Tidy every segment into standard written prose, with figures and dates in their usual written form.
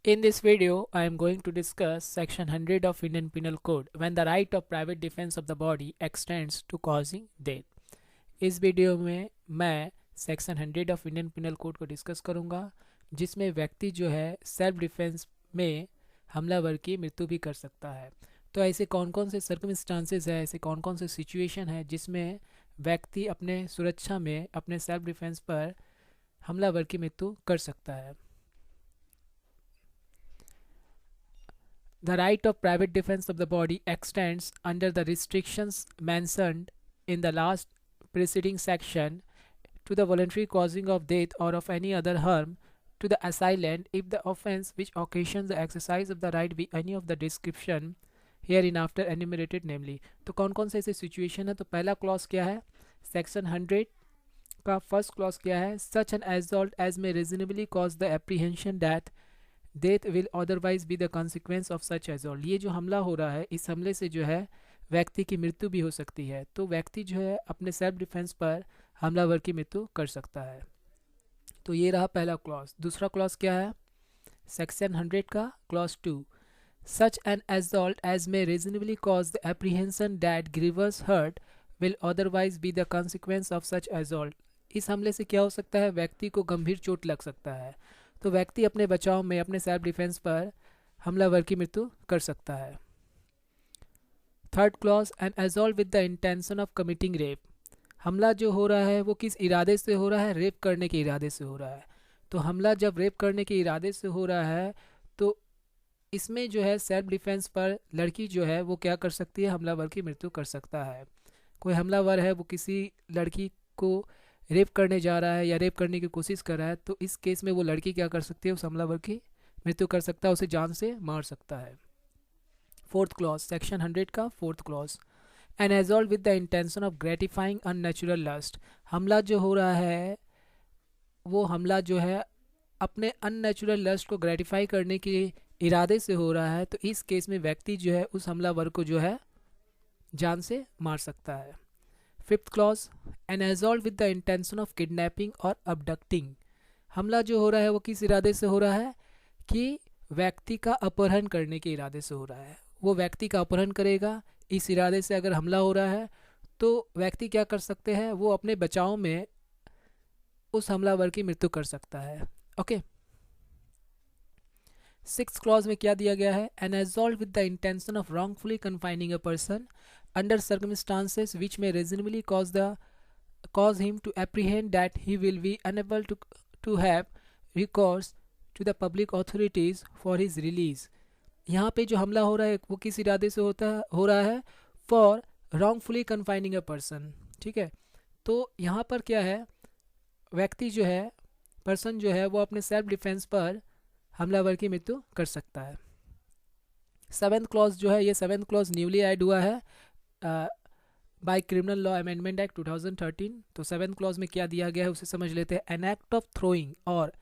In this video, I am going to discuss Section 100 of Indian Penal Code when the right of private defense of the body extends to causing death. इस video में मैं section 100 of Indian penal code को discuss करूंगा जिसमें व्यक्ति जो है self defence में हमलावर की मृत्यु भी कर सकता है। तो ऐसे कौन कौन से सर्कमस्टांसेस है, ऐसे कौन कौन से सिचुएशन है जिसमें व्यक्ति अपने सुरक्षा में अपने सेल्फ डिफेंस पर हमलावर की मृत्यु कर सकता है। The right of private defense of the body extends under the restrictions mentioned in the last preceding section to the voluntary causing of death or of any other harm to the assailant if the offence which occasions the exercise of the right be any of the description hereinafter enumerated namely। तो कौन कौन से ऐसे situation है? तो पहला clause क्या है? सेक्शन 100 का फर्स्ट क्लॉज क्या है? Such an assault as may reasonably cause the apprehension that death will otherwise be the consequence of such assault। ये जो हमला हो रहा है, इस हमले से जो है व्यक्ति की मृत्यु भी हो सकती है। तो व्यक्ति जो है अपने सेल्फ डिफेंस पर हमलावर की मृत्यु कर सकता है। तो ये रहा पहला क्लॉज। दूसरा क्लॉज क्या है? सेक्शन 100 का clause 2, such an assault as may reasonably cause the apprehension that grievous hurt will otherwise be the consequence of such assault। इस हमले से क्या हो सकता है? व्यक्ति को गंभीर चोट लग सकता है। तो व्यक्ति अपने बचाव में अपने सेल्फ डिफेंस पर हमलावर की मृत्यु कर सकता है। Third clause, an assault with the intention of committing rape. हमला जो हो रहा है वो किस इरादे से हो रहा है? रेप करने के इरादे से हो रहा है। तो हमला जब रेप करने के इरादे से हो रहा है तो इसमें जो है सेल्फ डिफेंस पर लड़की जो है वो क्या कर सकती है? हमलावर की मृत्यु कर सकता है। कोई हमलावर है वो किसी लड़की को रेप करने जा रहा है या रेप करने की कोशिश कर रहा है, तो इस केस में वो लड़की क्या कर सकती है? उस हमलावर की मृत्यु कर सकता है, उसे जान से मार सकता है। फोर्थ क्लॉज, सेक्शन 100 का fourth clause, an assault with the intention of gratifying unnatural lust. हमला जो हो रहा है वो हमला जो है अपने अननेचुरल लस्ट को ग्रेटिफाई करने के इरादे से हो रहा है। तो इस केस में व्यक्ति जो है उस हमलावर को जो है जान से मार सकता है। Fifth clause, an assault with the intention of kidnapping और अबडक्टिंग। हमला जो हो रहा है वो किस इरादे से हो रहा है? कि व्यक्ति का अपहरण करने के इरादे से हो रहा है। वो व्यक्ति का अपहरण करेगा, इस इरादे से अगर हमला हो रहा है तो व्यक्ति क्या कर सकते हैं? वो अपने बचाव में उस हमलावर की मृत्यु कर सकता है। ओके। सिक्स क्लॉज में क्या दिया गया है? An assault with the intention of wrongfully confining a person under circumstances which may reasonably cause him to apprehend that he will be unable to have recourse to the public authorities for his release। यहाँ पे जो हमला हो रहा है वो किस इरादे से हो रहा है? For wrongfully confining a person। ठीक है, तो यहाँ पर क्या है? व्यक्ति जो है, पर्सन जो है वो अपने सेल्फ डिफेंस पर हमलावर की मृत्यु कर सकता है। सेवेंथ क्लॉज जो है, ये सेवेंथ क्लॉज न्यूली ऐड हुआ है by criminal law amendment act 2013। तो सेवेंथ क्लॉज में क्या दिया गया है उसे समझ लेते हैं। An act of throwing or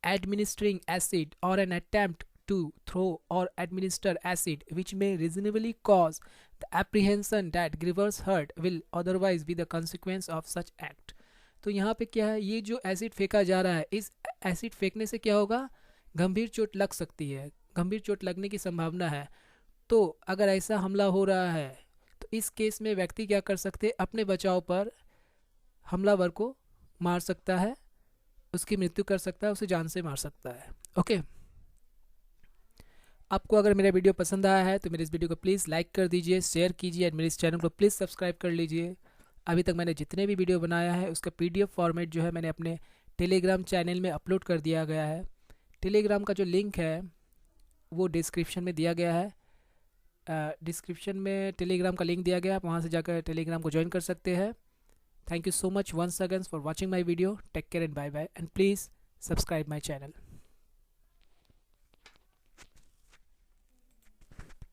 administering acid or an attempt to throw or administer acid which may reasonably cause the apprehension that grievous hurt will otherwise be the consequence of such act. तो यहाँ पे क्या है? ये जो acid फेंका जा रहा है, इस एसिड फेंकने से क्या होगा? गंभीर चोट लग सकती है, गंभीर चोट लगने की संभावना है। तो अगर ऐसा हमला हो रहा है तो इस केस में व्यक्ति क्या कर सकते हैं? अपने बचाव पर हमलावर को मार सकता है, उसकी मृत्यु कर सकता है, उसे जान से मार सकता है। ओके। आपको अगर मेरा वीडियो पसंद आया है तो मेरे इस वीडियो को प्लीज़ लाइक कर दीजिए, शेयर कीजिए और मेरे इस चैनल को प्लीज़ सब्सक्राइब कर लीजिए। अभी तक मैंने जितने भी वीडियो बनाया है उसका PDF फॉर्मेट जो है मैंने अपने टेलीग्राम चैनल में अपलोड कर दिया गया है। टेलीग्राम का जो लिंक है वो डिस्क्रिप्शन में दिया गया है। डिस्क्रिप्शन में टेलीग्राम का लिंक दिया गया है, आप वहाँ से जाकर टेलीग्राम को ज्वाइन कर सकते हैं। Thank you so much once again for watching my video. Take care and bye bye, and please subscribe my channel.